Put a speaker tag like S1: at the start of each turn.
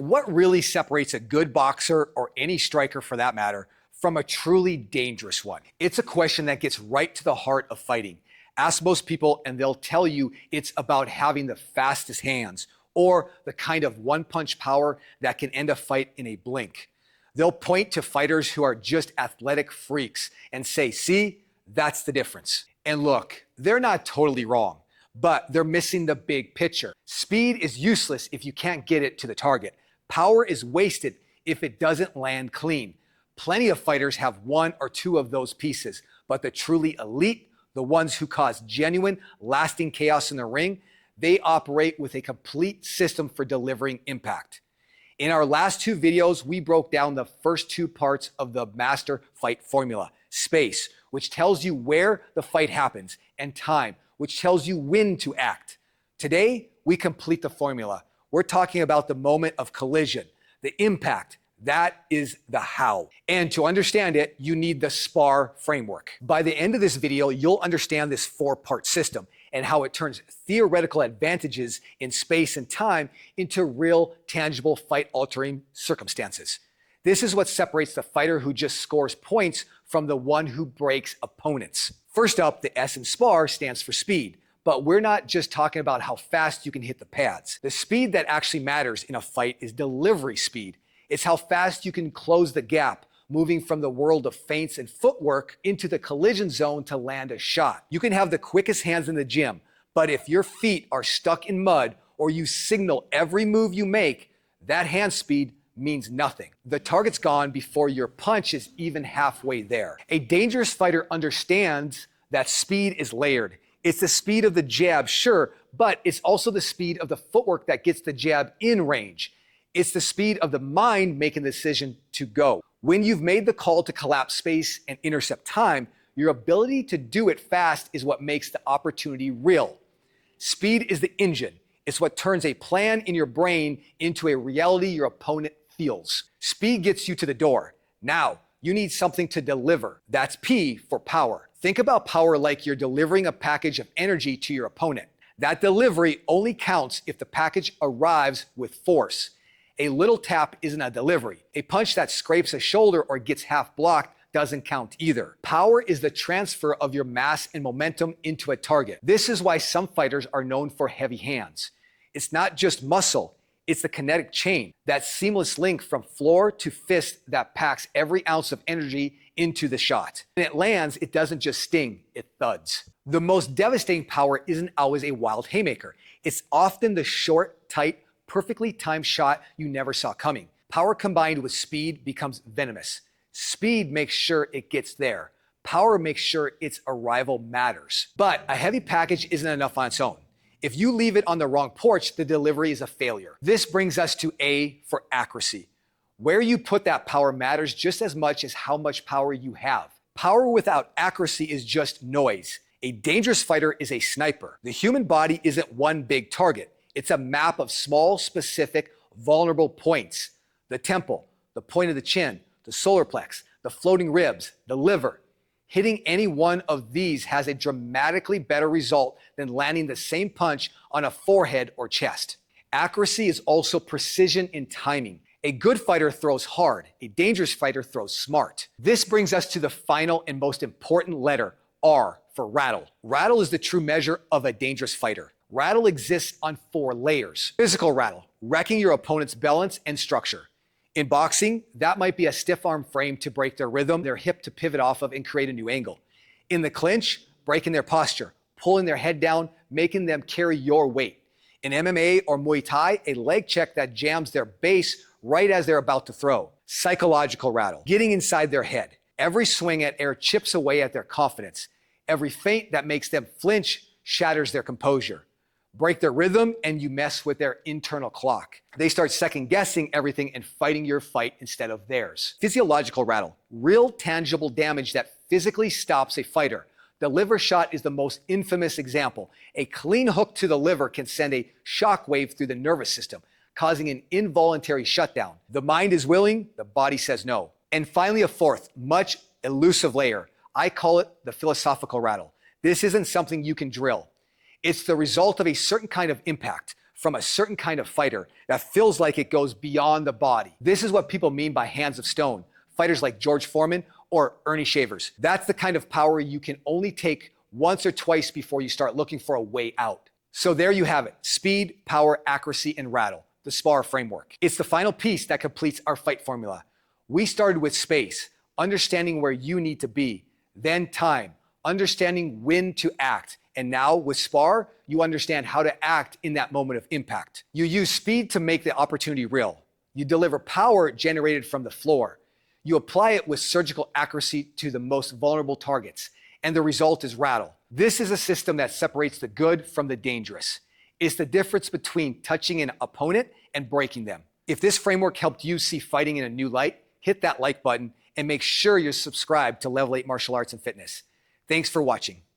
S1: what really separates a good boxer, or any striker for that matter, from a truly dangerous one? It's a question that gets right to the heart of fighting. Ask most people and they'll tell you it's about having the fastest hands, or the kind of one-punch power that can end a fight in a blink. They'll point to fighters who are just athletic freaks and say, see, that's the difference. And look, they're not totally wrong, but they're missing the big picture. Speed is useless if you can't get it to the target. Power is wasted if it doesn't land clean. Plenty of fighters have one or two of those pieces, but the truly elite, the ones who cause genuine, lasting chaos in the ring, they operate with a complete system for delivering impact. In our last two videos, we broke down the first two parts of the master fight formula: space, which tells you where the fight happens, and time, which tells you when to act. Today, we complete the formula. We're talking about the moment of collision, the impact. That is the how. And to understand it, you need the S.P.A.R framework. By the end of this video, you'll understand this four-part system and how it turns theoretical advantages in space and time into real, tangible, fight-altering circumstances. This is what separates the fighter who just scores points from the one who breaks opponents. First up, the S in S.P.A.R stands for speed. But we're not just talking about how fast you can hit the pads. The speed that actually matters in a fight is delivery speed. It's how fast you can close the gap, moving from the world of feints and footwork into the collision zone to land a shot. You can have the quickest hands in the gym, but if your feet are stuck in mud or you signal every move you make, that hand speed means nothing. The target's gone before your punch is even halfway there. A dangerous fighter understands that speed is layered. It's the speed of the jab, sure, but it's also the speed of the footwork that gets the jab in range. It's the speed of the mind making the decision to go. When you've made the call to collapse space and intercept time, your ability to do it fast is what makes the opportunity real. Speed is the engine. It's what turns a plan in your brain into a reality your opponent feels. Speed gets you to the door. Now, you need something to deliver. That's P for power. Think about power like you're delivering a package of energy to your opponent. That delivery only counts if the package arrives with force. A little tap isn't a delivery. A punch that scrapes a shoulder or gets half blocked doesn't count either. Power is the transfer of your mass and momentum into a target. This is why some fighters are known for heavy hands. It's not just muscle, it's the kinetic chain, that seamless link from floor to fist that packs every ounce of energy into the shot. When it lands, it doesn't just sting, it thuds. The most devastating power isn't always a wild haymaker. It's often the short, tight, perfectly timed shot you never saw coming. Power combined with speed becomes venomous. Speed makes sure it gets there. Power makes sure its arrival matters. But a heavy package isn't enough on its own. If you leave it on the wrong porch, the delivery is a failure. This brings us to A for accuracy. Where you put that power matters just as much as how much power you have. Power without accuracy is just noise. A dangerous fighter is a sniper. The human body isn't one big target. It's a map of small, specific, vulnerable points. The temple, the point of the chin, the solar plex, the floating ribs, the liver. Hitting any one of these has a dramatically better result than landing the same punch on a forehead or chest. Accuracy is also precision in timing. A good fighter throws hard. A dangerous fighter throws smart. This brings us to the final and most important letter, R for rattle. Rattle is the true measure of a dangerous fighter. Rattle exists on 4 layers. Physical rattle, wrecking your opponent's balance and structure. In boxing, that might be a stiff arm frame to break their rhythm, their hip to pivot off of and create a new angle. In the clinch, breaking their posture, pulling their head down, making them carry your weight. In MMA or Muay Thai, a leg check that jams their base right as they're about to throw. Psychological rattle, getting inside their head. Every swing at air chips away at their confidence. Every feint that makes them flinch shatters their composure. Break their rhythm and you mess with their internal clock. They start second guessing everything and fighting your fight instead of theirs. Physiological rattle, real tangible damage that physically stops a fighter. The liver shot is the most infamous example. A clean hook to the liver can send a shock wave through the nervous system, causing an involuntary shutdown. The mind is willing, the body says no. And finally, a fourth, much elusive layer. I call it the philosophical rattle. This isn't something you can drill. It's the result of a certain kind of impact. from a certain kind of fighter that feels like it goes beyond the body. This is what people mean by hands of stone, fighters like George Foreman or Ernie Shavers. That's the kind of power you can only take once or twice before you start looking for a way out. So there you have it, speed, power, accuracy, and rattle, the S.P.A.R framework. It's the final piece that completes our fight formula. We started with space, understanding where you need to be, then time, understanding when to act, and now with S.P.A.R, you understand how to act in that moment of impact. You use speed to make the opportunity real. You deliver power generated from the floor. You apply it with surgical accuracy to the most vulnerable targets, and the result is Rattle. This is a system that separates the good from the dangerous. It's the difference between touching an opponent and breaking them. If this framework helped you see fighting in a new light, hit that like button and make sure you're subscribed to Level 8 Martial Arts and Fitness. Thanks for watching.